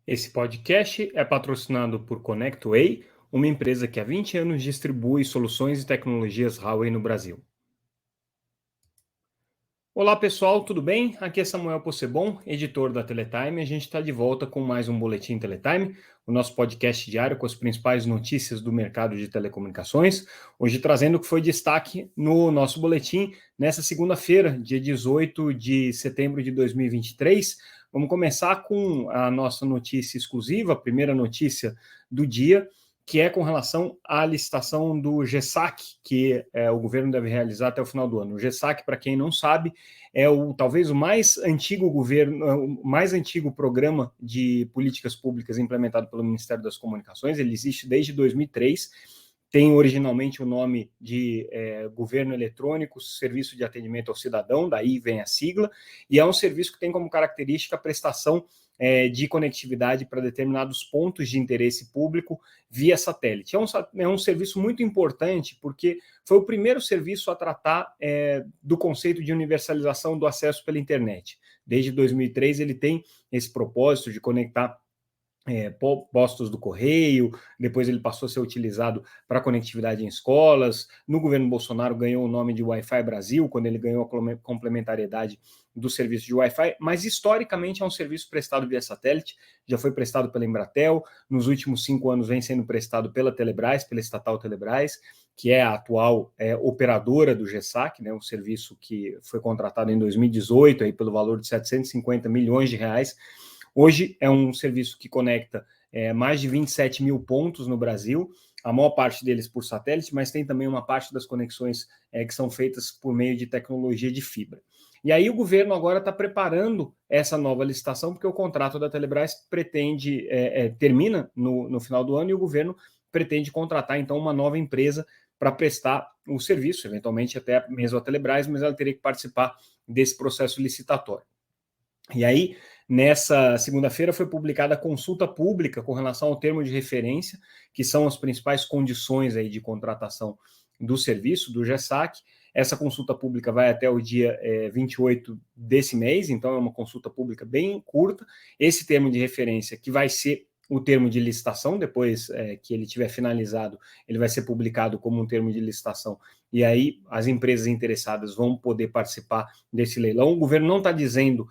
Esse podcast é patrocinado por ConnectWay, uma empresa que há 20 anos distribui soluções e tecnologias Huawei no Brasil. Olá pessoal, tudo bem? Aqui é Samuel Possebon, editor da Teletime. A gente está de volta com mais um Boletim Teletime, o nosso podcast diário com as principais notícias do mercado de telecomunicações. Hoje trazendo o que foi destaque no nosso boletim nessa segunda-feira, dia 18 de setembro de 2023. Vamos começar com a nossa notícia exclusiva, a primeira notícia do dia, que é com relação à licitação do GESAC, que o governo deve realizar até o final do ano. O GESAC, para quem não sabe, é talvez o mais antigo o mais antigo programa de políticas públicas implementado pelo Ministério das Comunicações. Ele existe desde 2003, tem originalmente o nome de Governo Eletrônico, Serviço de Atendimento ao Cidadão, daí vem a sigla, e é um serviço que tem como característica a prestação de conectividade para determinados pontos de interesse público via satélite. É um serviço muito importante porque foi o primeiro serviço a tratar do conceito de universalização do acesso pela internet. Desde 2003 ele tem esse propósito de conectar postos do correio, depois ele passou a ser utilizado para conectividade em escolas. No governo Bolsonaro ganhou o nome de Wi-Fi Brasil, quando ele ganhou a complementariedade do serviço de Wi-Fi, mas historicamente é um serviço prestado via satélite, já foi prestado pela Embratel, nos últimos 5 anos vem sendo prestado pela Telebrás, pela estatal Telebrás, que é a atual operadora do GESAC, né, um serviço que foi contratado em 2018 aí, pelo valor de 750 milhões de reais. Hoje é um serviço que conecta mais de 27 mil pontos no Brasil, a maior parte deles por satélite, mas tem também uma parte das conexões que são feitas por meio de tecnologia de fibra. E aí o governo agora está preparando essa nova licitação, porque o contrato da Telebrás termina no final do ano e o governo pretende contratar, então, uma nova empresa para prestar o serviço, eventualmente até mesmo a Telebrás, mas ela teria que participar desse processo licitatório. E aí, nessa segunda-feira, foi publicada a consulta pública com relação ao termo de referência, que são as principais condições aí de contratação do serviço, do GESAC. Essa consulta pública vai até o dia 28 desse mês, então é uma consulta pública bem curta. Esse termo de referência, que vai ser o termo de licitação, depois que ele tiver finalizado, ele vai ser publicado como um termo de licitação, e aí as empresas interessadas vão poder participar desse leilão. O governo não está dizendo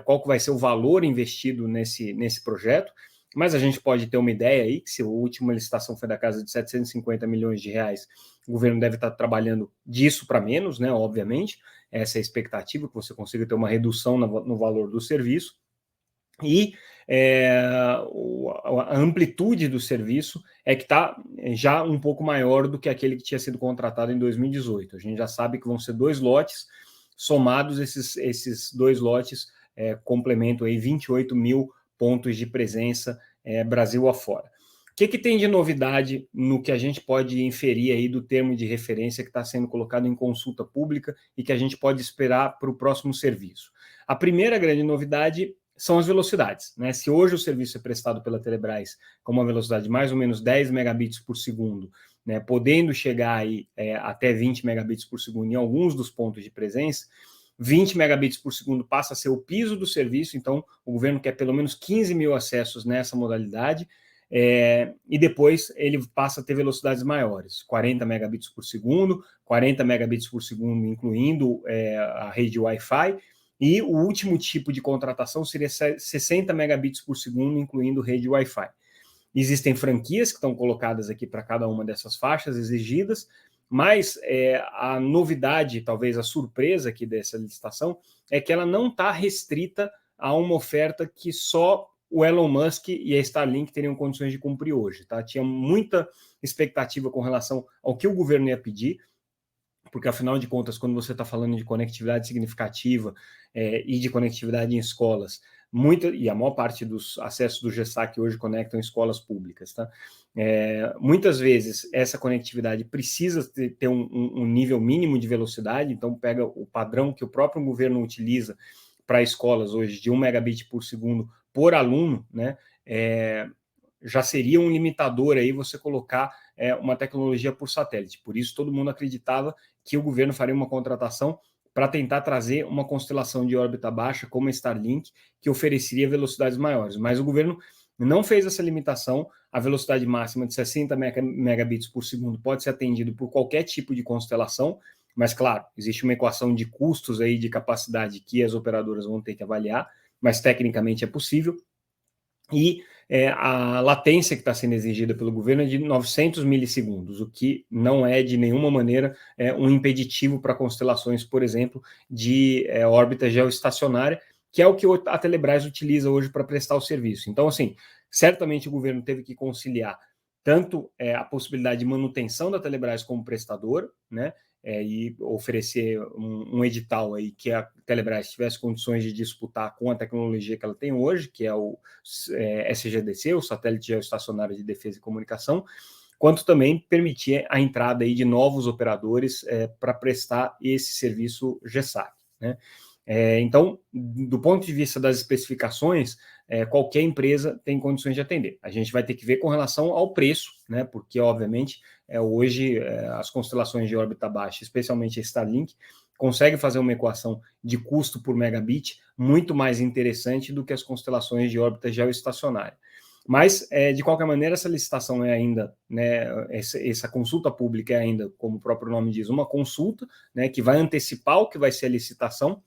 qual que vai ser o valor investido nesse projeto, mas a gente pode ter uma ideia aí, que se a última licitação foi da casa de 750 milhões de reais, o governo deve estar trabalhando disso para menos, né, obviamente, essa é a expectativa, que você consiga ter uma redução no valor do serviço, e a amplitude do serviço é que está já um pouco maior do que aquele que tinha sido contratado em 2018. A gente já sabe que vão ser 2 lotes, somados esses 2 lotes complementam aí 28 mil pontos de presença Brasil afora. O que tem de novidade no que a gente pode inferir aí do termo de referência que está sendo colocado em consulta pública e que a gente pode esperar para o próximo serviço? A primeira grande novidade são as velocidades, né? Se hoje o serviço é prestado pela Telebrás com uma velocidade de mais ou menos 10 megabits por segundo, né, podendo chegar aí, até 20 megabits por segundo em alguns dos pontos de presença, 20 megabits por segundo passa a ser o piso do serviço, então o governo quer pelo menos 15 mil acessos nessa modalidade, e depois ele passa a ter velocidades maiores, 40 megabits por segundo, 40 megabits por segundo, incluindo a rede Wi-Fi, e o último tipo de contratação seria 60 megabits por segundo, incluindo rede Wi-Fi. Existem franquias que estão colocadas aqui para cada uma dessas faixas exigidas, mas a novidade, talvez a surpresa aqui dessa licitação, é que ela não está restrita a uma oferta que só o Elon Musk e a Starlink teriam condições de cumprir hoje. Tá? Tinha muita expectativa com relação ao que o governo ia pedir, porque afinal de contas, quando você está falando de conectividade significativa e de conectividade em escolas, e a maior parte dos acessos do GESAC hoje conectam escolas públicas, tá? Muitas vezes essa conectividade precisa ter um nível mínimo de velocidade, então pega o padrão que o próprio governo utiliza para escolas hoje de 1 megabit por segundo por aluno, né? Já seria um limitador aí você colocar uma tecnologia por satélite. Por isso todo mundo acreditava que o governo faria uma contratação para tentar trazer uma constelação de órbita baixa, como a Starlink, que ofereceria velocidades maiores. Mas o governo não fez essa limitação, a velocidade máxima de 60 megabits por segundo pode ser atendido por qualquer tipo de constelação, mas claro, existe uma equação de custos aí de capacidade que as operadoras vão ter que avaliar, mas tecnicamente é possível. E a latência que está sendo exigida pelo governo é de 900 milissegundos, o que não é de nenhuma maneira um impeditivo para constelações, por exemplo, de órbita geoestacionária, que é o que a Telebrás utiliza hoje para prestar o serviço. Então, assim, certamente o governo teve que conciliar tanto a possibilidade de manutenção da Telebrás como prestador, né, e oferecer um edital aí que a Telebrás tivesse condições de disputar com a tecnologia que ela tem hoje, que é o SGDC, o Satélite Geoestacionário de Defesa e Comunicação, quanto também permitir a entrada aí de novos operadores para prestar esse serviço GSAC, né? Então, do ponto de vista das especificações, qualquer empresa tem condições de atender. A gente vai ter que ver com relação ao preço, né? Porque, obviamente, hoje as constelações de órbita baixa, especialmente a Starlink, conseguem fazer uma equação de custo por megabit muito mais interessante do que as constelações de órbita geoestacionária. Mas, de qualquer maneira, essa licitação é ainda, né, essa consulta pública é ainda, como o próprio nome diz, uma consulta, né, que vai antecipar o que vai ser a licitação.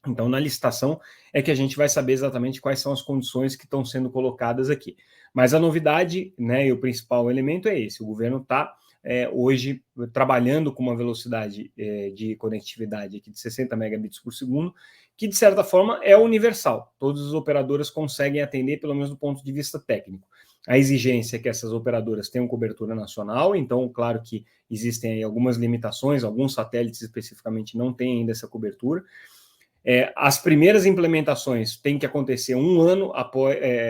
Então, na licitação é que a gente vai saber exatamente quais são as condições que estão sendo colocadas aqui. Mas a novidade, né, e o principal elemento é esse: o governo está hoje trabalhando com uma velocidade de conectividade aqui de 60 megabits por segundo, que de certa forma é universal. Todas as operadoras conseguem atender, pelo menos do ponto de vista técnico. A exigência é que essas operadoras tenham cobertura nacional, então, claro que existem aí algumas limitações, alguns satélites especificamente não têm ainda essa cobertura. As primeiras implementações têm que acontecer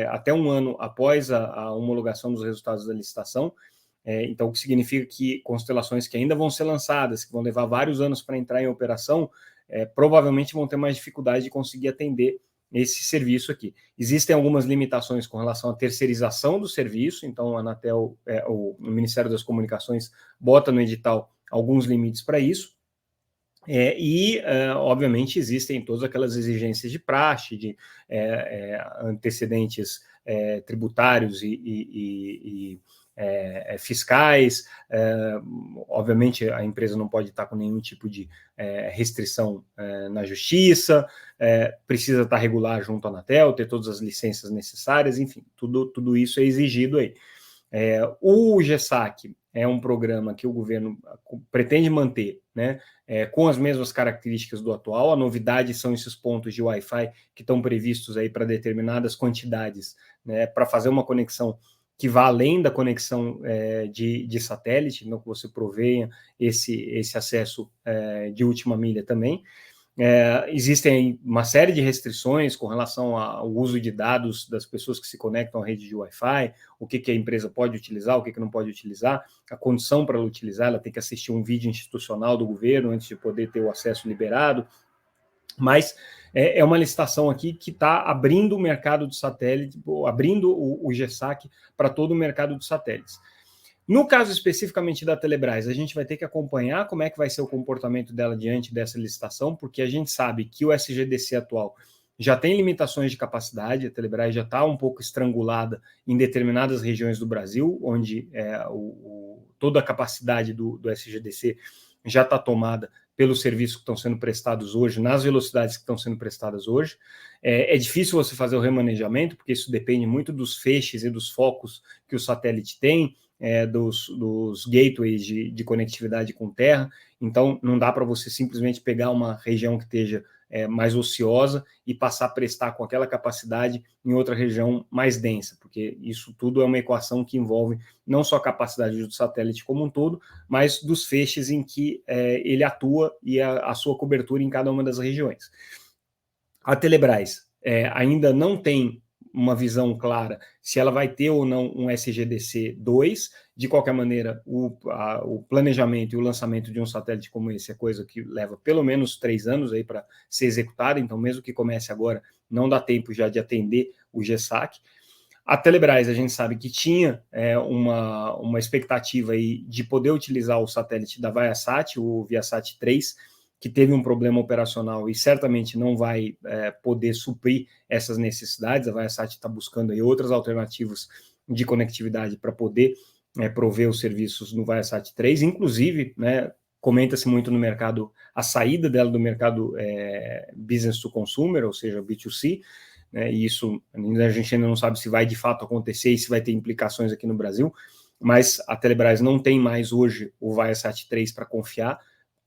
até um ano após a homologação dos resultados da licitação. Então, o que significa que constelações que ainda vão ser lançadas, que vão levar vários anos para entrar em operação, provavelmente vão ter mais dificuldade de conseguir atender esse serviço aqui. Existem algumas limitações com relação à terceirização do serviço, então a Anatel, o Ministério das Comunicações, bota no edital alguns limites para isso. Obviamente, existem todas aquelas exigências de praxe, de antecedentes tributários e fiscais. Obviamente, a empresa não pode estar com nenhum tipo de restrição na justiça, precisa estar regular junto à Anatel, ter todas as licenças necessárias, enfim, tudo isso é exigido aí. O GSAC é um programa que o governo pretende manter, né, com as mesmas características do atual. A novidade são esses pontos de Wi-Fi que estão previstos aí para determinadas quantidades, né, para fazer uma conexão que vá além da conexão de satélite, não que você provenha esse acesso de última milha também. Existem uma série de restrições com relação ao uso de dados das pessoas que se conectam à rede de Wi-Fi, o que a empresa pode utilizar, o que não pode utilizar, a condição para ela utilizar, ela tem que assistir um vídeo institucional do governo antes de poder ter o acesso liberado. Mas é uma licitação aqui que está abrindo o mercado de satélite, abrindo o GSAC para todo o mercado de satélites. No caso especificamente da Telebrás, a gente vai ter que acompanhar como é que vai ser o comportamento dela diante dessa licitação, porque a gente sabe que o SGDC atual já tem limitações de capacidade, a Telebrás já está um pouco estrangulada em determinadas regiões do Brasil, onde toda a capacidade do SGDC já está tomada pelos serviços que estão sendo prestados hoje, nas velocidades que estão sendo prestadas hoje. É difícil você fazer o remanejamento, porque isso depende muito dos feixes e dos focos que o satélite tem, dos gateways de conectividade com terra. Então, não dá para você simplesmente pegar uma região que esteja mais ociosa e passar a prestar com aquela capacidade em outra região mais densa, porque isso tudo é uma equação que envolve não só a capacidade do satélite como um todo, mas dos feixes em que ele atua e a sua cobertura em cada uma das regiões. A Telebrás ainda não tem uma visão clara se ela vai ter ou não um SGDC 2. De qualquer maneira, o planejamento e o lançamento de um satélite como esse é coisa que leva pelo menos 3 anos aí para ser executada, então mesmo que comece agora, não dá tempo já de atender o GSAC. A Telebrás, a gente sabe que tinha uma expectativa aí de poder utilizar o satélite da Viasat, o Viasat 3, que teve um problema operacional e certamente não vai poder suprir essas necessidades. A Viasat está buscando aí outras alternativas de conectividade para poder prover os serviços no Viasat 3, inclusive, né, comenta-se muito no mercado a saída dela do mercado business to consumer, ou seja, B2C, né, e isso a gente ainda não sabe se vai de fato acontecer e se vai ter implicações aqui no Brasil, mas a Telebrás não tem mais hoje o Viasat 3 para confiar,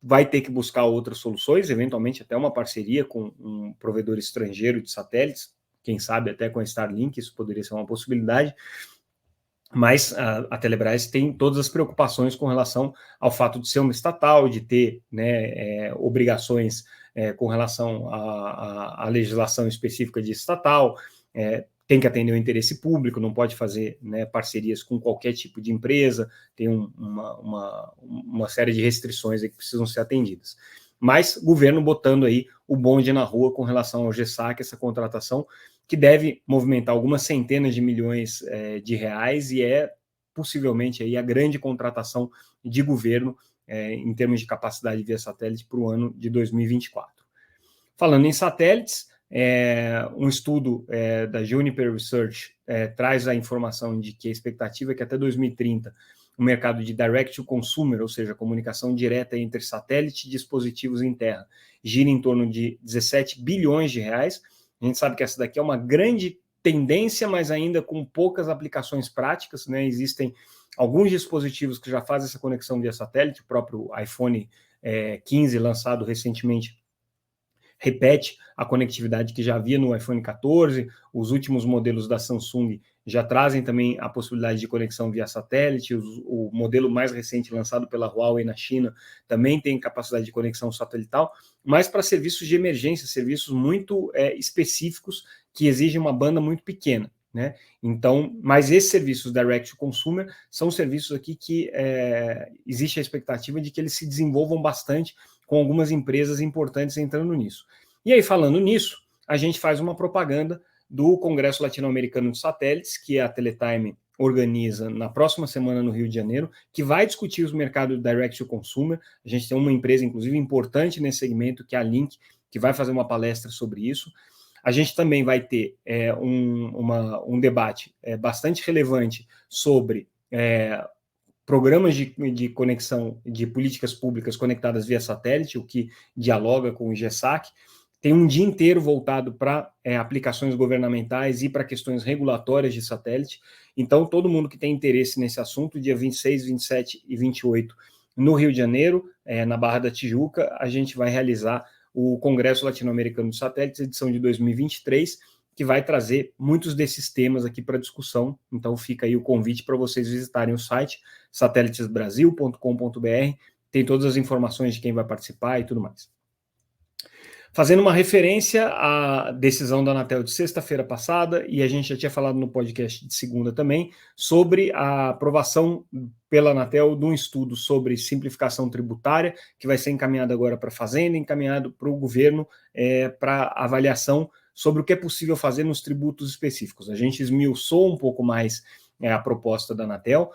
vai ter que buscar outras soluções, eventualmente até uma parceria com um provedor estrangeiro de satélites, quem sabe até com a Starlink, isso poderia ser uma possibilidade, mas a Telebrás tem todas as preocupações com relação ao fato de ser uma estatal, de ter, né, obrigações com relação à legislação específica de estatal, tem que atender o interesse público, não pode fazer, né, parcerias com qualquer tipo de empresa, tem uma série de restrições aí que precisam ser atendidas. Mas o governo botando aí o bonde na rua com relação ao GESAC, essa contratação, que deve movimentar algumas centenas de milhões de reais e é possivelmente aí a grande contratação de governo em termos de capacidade via satélite para o ano de 2024. Falando em satélites, um estudo da Juniper Research traz a informação de que a expectativa é que até 2030 o mercado de direct to consumer, ou seja, comunicação direta entre satélite e dispositivos em terra, gira em torno de 17 bilhões de reais. A gente sabe que essa daqui é uma grande tendência, mas ainda com poucas aplicações práticas, né? Existem alguns dispositivos que já fazem essa conexão via satélite, o próprio iPhone 15, lançado recentemente, repete a conectividade que já havia no iPhone 14, os últimos modelos da Samsung já trazem também a possibilidade de conexão via satélite, o modelo mais recente lançado pela Huawei na China também tem capacidade de conexão satelital, mas para serviços de emergência, serviços muito específicos que exigem uma banda muito pequena, né? Então, mas esses serviços direct to consumer são serviços aqui que existe a expectativa de que eles se desenvolvam bastante com algumas empresas importantes entrando nisso. E aí, falando nisso, a gente faz uma propaganda do Congresso Latino-Americano de Satélites, que a Teletime organiza na próxima semana no Rio de Janeiro, que vai discutir os mercados direct to consumer. A gente tem uma empresa, inclusive, importante nesse segmento, que é a Link, que vai fazer uma palestra sobre isso. A gente também vai ter um debate bastante relevante sobre programas de conexão de políticas públicas conectadas via satélite, o que dialoga com o GESAC. Tem um dia inteiro voltado para aplicações governamentais e para questões regulatórias de satélite. Então, todo mundo que tem interesse nesse assunto, dia 26, 27 e 28, no Rio de Janeiro, na Barra da Tijuca, a gente vai realizar o Congresso Latino-Americano de Satélites, edição de 2023, que vai trazer muitos desses temas aqui para discussão. Então, fica aí o convite para vocês visitarem o site satélitesbrasil.com.br, tem todas as informações de quem vai participar e tudo mais. Fazendo uma referência à decisão da Anatel de sexta-feira passada, e a gente já tinha falado no podcast de segunda também, sobre a aprovação pela Anatel de um estudo sobre simplificação tributária, que vai ser encaminhado agora para a Fazenda, encaminhado para o governo para avaliação sobre o que é possível fazer nos tributos específicos. A gente esmiuçou um pouco mais a proposta da Anatel,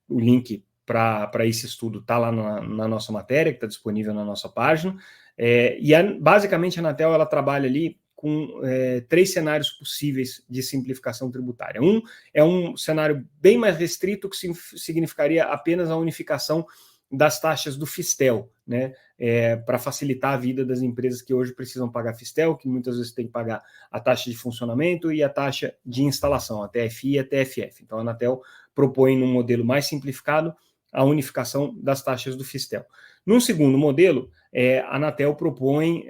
o link para esse estudo está lá na nossa matéria, que está disponível na nossa página, basicamente a Anatel ela trabalha ali com 3 cenários possíveis de simplificação tributária. Um é um cenário bem mais restrito, que significaria apenas a unificação das taxas do Fistel, né, para facilitar a vida das empresas que hoje precisam pagar Fistel, que muitas vezes tem que pagar a taxa de funcionamento e a taxa de instalação, a TFI e a TFF. Então a Anatel propõe num modelo mais simplificado a unificação das taxas do Fistel. Num segundo modelo, a Anatel propõe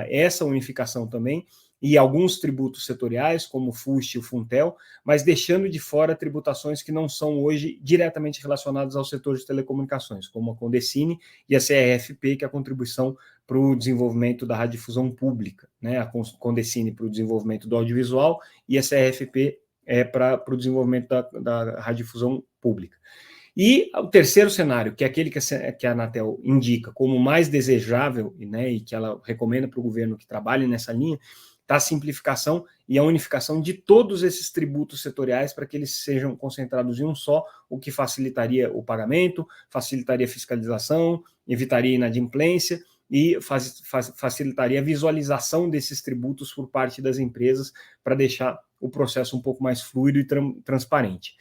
essa unificação também e alguns tributos setoriais, como o FUST e o Funtel, mas deixando de fora tributações que não são hoje diretamente relacionadas ao setor de telecomunicações, como a Condecine e a CRFP, que é a contribuição para o desenvolvimento da radiodifusão pública, né? A Condecine para o desenvolvimento do audiovisual e a CRFP para o desenvolvimento da radiodifusão pública. E o terceiro cenário, que é aquele que a Anatel indica como mais desejável, né, e que ela recomenda para o governo que trabalhe nessa linha, da simplificação e a unificação de todos esses tributos setoriais para que eles sejam concentrados em um só, o que facilitaria o pagamento, facilitaria a fiscalização, evitaria inadimplência e facilitaria a visualização desses tributos por parte das empresas para deixar o processo um pouco mais fluido e transparente.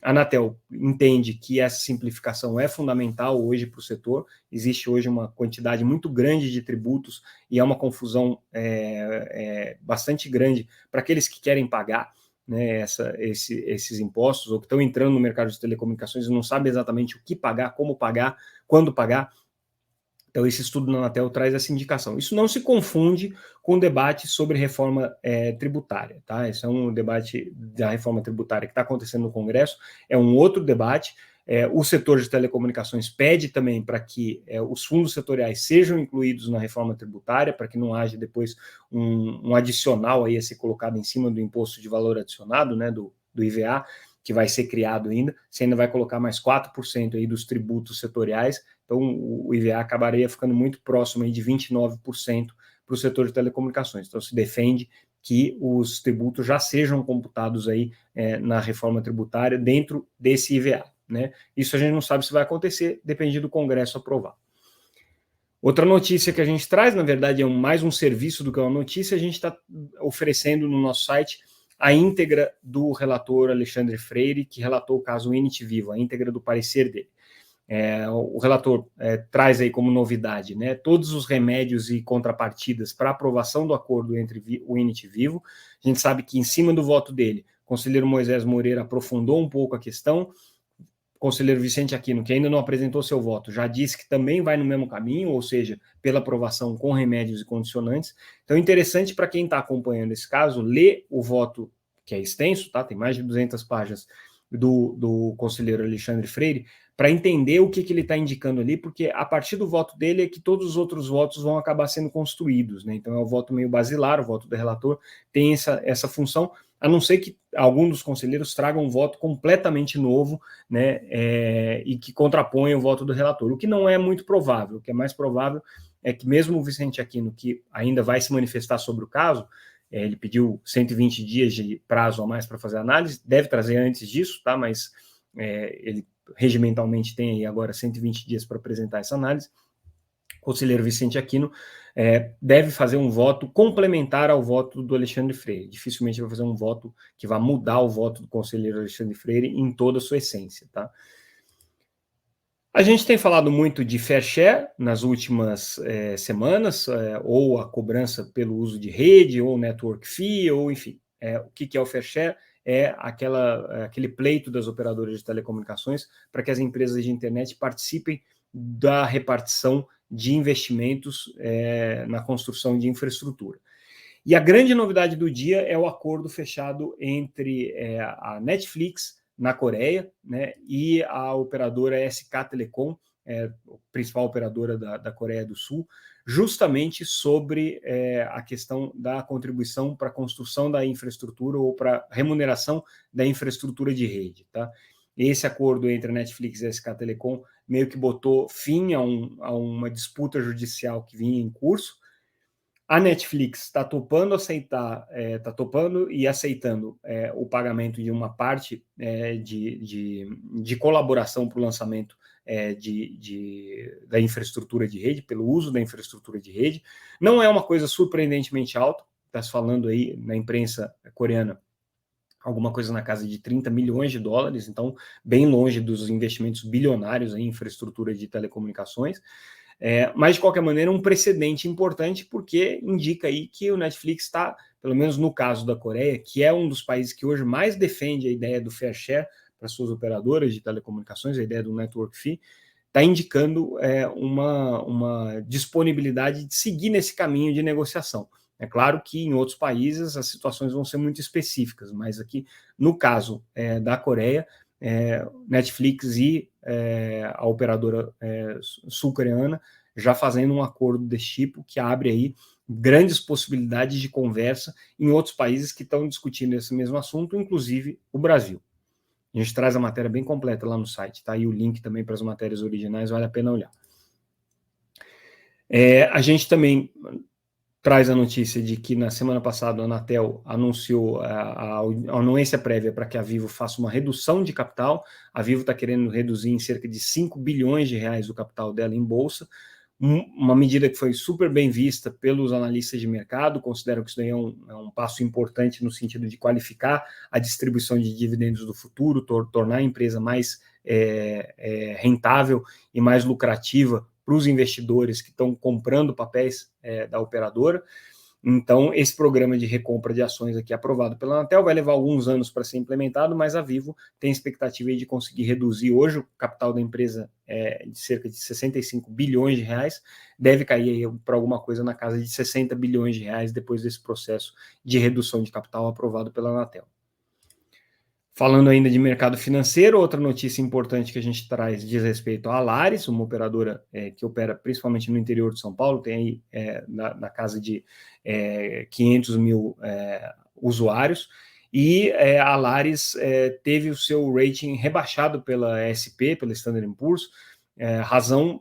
A Anatel entende que essa simplificação é fundamental hoje para o setor. Existe hoje uma quantidade muito grande de tributos e é uma confusão bastante grande para aqueles que querem pagar, né, esses impostos, ou que estão entrando no mercado de telecomunicações e não sabem exatamente o que pagar, como pagar, quando pagar. Então, esse estudo da Anatel traz essa indicação. Isso não se confunde com o debate sobre reforma tributária, tá? Esse é um debate da reforma tributária que está acontecendo no Congresso, é um outro debate. O setor de telecomunicações pede também para que os fundos setoriais sejam incluídos na reforma tributária, para que não haja depois um adicional aí a ser colocado em cima do imposto de valor adicionado, né, do IVA, que vai ser criado ainda. Você ainda vai colocar mais 4% aí dos tributos setoriais, então o IVA acabaria ficando muito próximo aí de 29% para o setor de telecomunicações. Então se defende que os tributos já sejam computados aí na reforma tributária dentro desse IVA, né? Isso a gente não sabe se vai acontecer, depende do Congresso aprovar. Outra notícia que a gente traz, na verdade, é mais um serviço do que uma notícia. A gente está oferecendo no nosso site a íntegra do relator Alexandre Freire, que relatou o caso Init Vivo, a íntegra do parecer dele. O relator traz aí como novidade, né, todos os remédios e contrapartidas para aprovação do acordo entre o Init Vivo. A gente sabe que em cima do voto dele, o conselheiro Moisés Moreira aprofundou um pouco a questão. O conselheiro Vicente Aquino, que ainda não apresentou seu voto, já disse que também vai no mesmo caminho, ou seja, pela aprovação com remédios e condicionantes. Então, é interessante para quem está acompanhando esse caso, ler o voto, que é extenso, tá? Tem mais de 200 páginas, do conselheiro Alexandre Freire, para entender o que ele está indicando ali, porque a partir do voto dele é que todos os outros votos vão acabar sendo construídos, né? Então é o voto meio basilar, o voto do relator tem essa função, a não ser que algum dos conselheiros traga um voto completamente novo, né, e que contraponha o voto do relator, o que não é muito provável. O que é mais provável é que mesmo o Vicente Aquino, que ainda vai se manifestar sobre o caso, ele pediu 120 dias de prazo a mais para fazer a análise, deve trazer antes disso, tá? Mas ele regimentalmente tem aí agora 120 dias para apresentar essa análise. O conselheiro Vicente Aquino deve fazer um voto complementar ao voto do Alexandre Freire. Dificilmente vai fazer um voto que vai mudar o voto do conselheiro Alexandre Freire em toda a sua essência, tá? A gente tem falado muito de fair share nas últimas semanas, ou a cobrança pelo uso de rede, ou network fee, ou enfim. O que é o fair share? É aquele pleito das operadoras de telecomunicações para que as empresas de internet participem da repartição de investimentos na construção de infraestrutura. E a grande novidade do dia é o acordo fechado entre a Netflix, na Coreia, né, e a operadora SK Telecom, a principal operadora da Coreia do Sul, justamente sobre a questão da contribuição para a construção da infraestrutura ou para a remuneração da infraestrutura de rede, tá? Esse acordo entre a Netflix e a SK Telecom meio que botou fim a uma disputa judicial que vinha em curso. A Netflix está topando e aceitando o pagamento de uma parte de colaboração para o lançamento da infraestrutura de rede, pelo uso da infraestrutura de rede. Não é uma coisa surpreendentemente alta, está se falando aí na imprensa coreana alguma coisa na casa de 30 milhões de dólares, então bem longe dos investimentos bilionários em infraestrutura de telecomunicações. Mas, de qualquer maneira, um precedente importante, porque indica aí que o Netflix está, pelo menos no caso da Coreia, que é um dos países que hoje mais defende a ideia do fair share para suas operadoras de telecomunicações, a ideia do network fee, está indicando uma disponibilidade de seguir nesse caminho de negociação. É claro que em outros países as situações vão ser muito específicas, mas aqui, no caso da Coreia, Netflix e a operadora sul-coreana já fazendo um acordo desse tipo que abre aí grandes possibilidades de conversa em outros países que estão discutindo esse mesmo assunto, inclusive o Brasil. A gente traz a matéria bem completa lá no site, tá aí o link também para as matérias originais, vale a pena olhar. A gente também traz a notícia de que na semana passada a Anatel anunciou a anuência prévia para que a Vivo faça uma redução de capital. A Vivo está querendo reduzir em cerca de 5 bilhões de reais o capital dela em bolsa, uma medida que foi super bem vista pelos analistas de mercado, consideram que isso daí é um passo importante no sentido de qualificar a distribuição de dividendos do futuro, tornar a empresa mais rentável e mais lucrativa para os investidores que estão comprando papéis da operadora. Então, esse programa de recompra de ações aqui aprovado pela Anatel vai levar alguns anos para ser implementado, mas a Vivo tem expectativa de conseguir reduzir hoje o capital da empresa de cerca de 65 bilhões de reais, deve cair para alguma coisa na casa de 60 bilhões de reais depois desse processo de redução de capital aprovado pela Anatel. Falando ainda de mercado financeiro, outra notícia importante que a gente traz diz respeito à Alaris, uma operadora que opera principalmente no interior de São Paulo, tem aí na casa de 500 mil usuários, e a Alaris teve o seu rating rebaixado pela SP, pela Standard & Poor's. Razão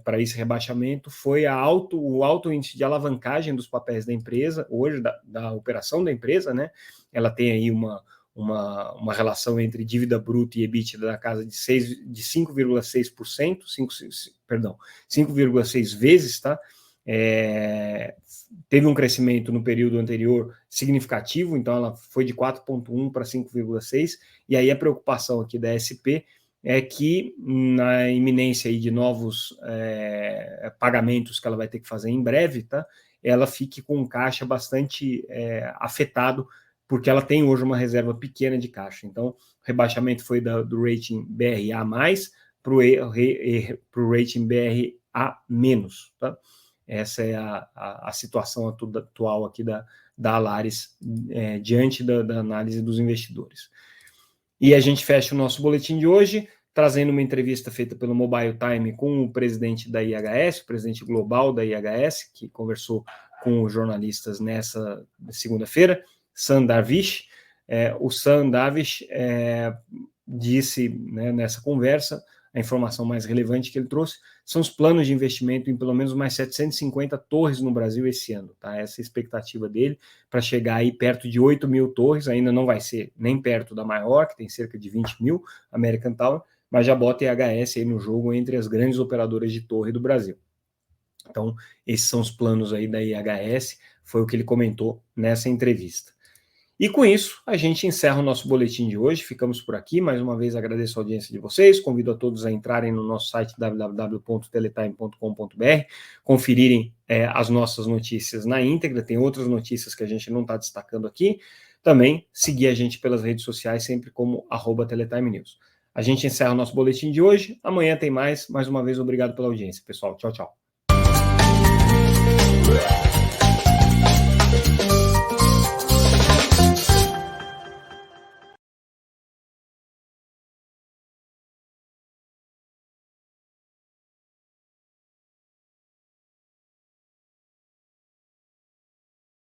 para esse rebaixamento foi o alto índice de alavancagem dos papéis da empresa, hoje, da operação da empresa, né? Ela tem aí uma relação entre dívida bruta e EBITDA da casa de 5,6%, 5,6 vezes, tá? Teve um crescimento no período anterior significativo, então ela foi de 4,1 para 5,6, e aí a preocupação aqui da SP é que na iminência aí de novos pagamentos que ela vai ter que fazer em breve, tá? Ela fique com um caixa bastante afetado, porque ela tem hoje uma reserva pequena de caixa. Então, o rebaixamento foi do rating BRA+, para o rating BRA-. Tá? Essa é a situação atual aqui da Alaris, diante da análise dos investidores. E a gente fecha o nosso boletim de hoje, trazendo uma entrevista feita pelo Mobile Time com o presidente da IHS, o presidente global da IHS, que conversou com os jornalistas nessa segunda-feira, Sam Darvish. O Sam Darvish disse, né, nessa conversa, a informação mais relevante que ele trouxe são os planos de investimento em pelo menos mais 750 torres no Brasil esse ano. Tá? Essa é a expectativa dele, para chegar aí perto de 8 mil torres. Ainda não vai ser nem perto da maior, que tem cerca de 20 mil, American Tower, mas já bota IHS aí no jogo entre as grandes operadoras de torre do Brasil. Então, esses são os planos aí da IHS, foi o que ele comentou nessa entrevista. E com isso, a gente encerra o nosso boletim de hoje. Ficamos por aqui. Mais uma vez, agradeço a audiência de vocês. Convido a todos a entrarem no nosso site www.teletime.com.br, conferirem as nossas notícias na íntegra. Tem outras notícias que a gente não está destacando aqui. Também seguir a gente pelas redes sociais, sempre como @TeletimeNews. A gente encerra o nosso boletim de hoje. Amanhã tem mais. Mais uma vez, obrigado pela audiência, pessoal. Tchau, tchau.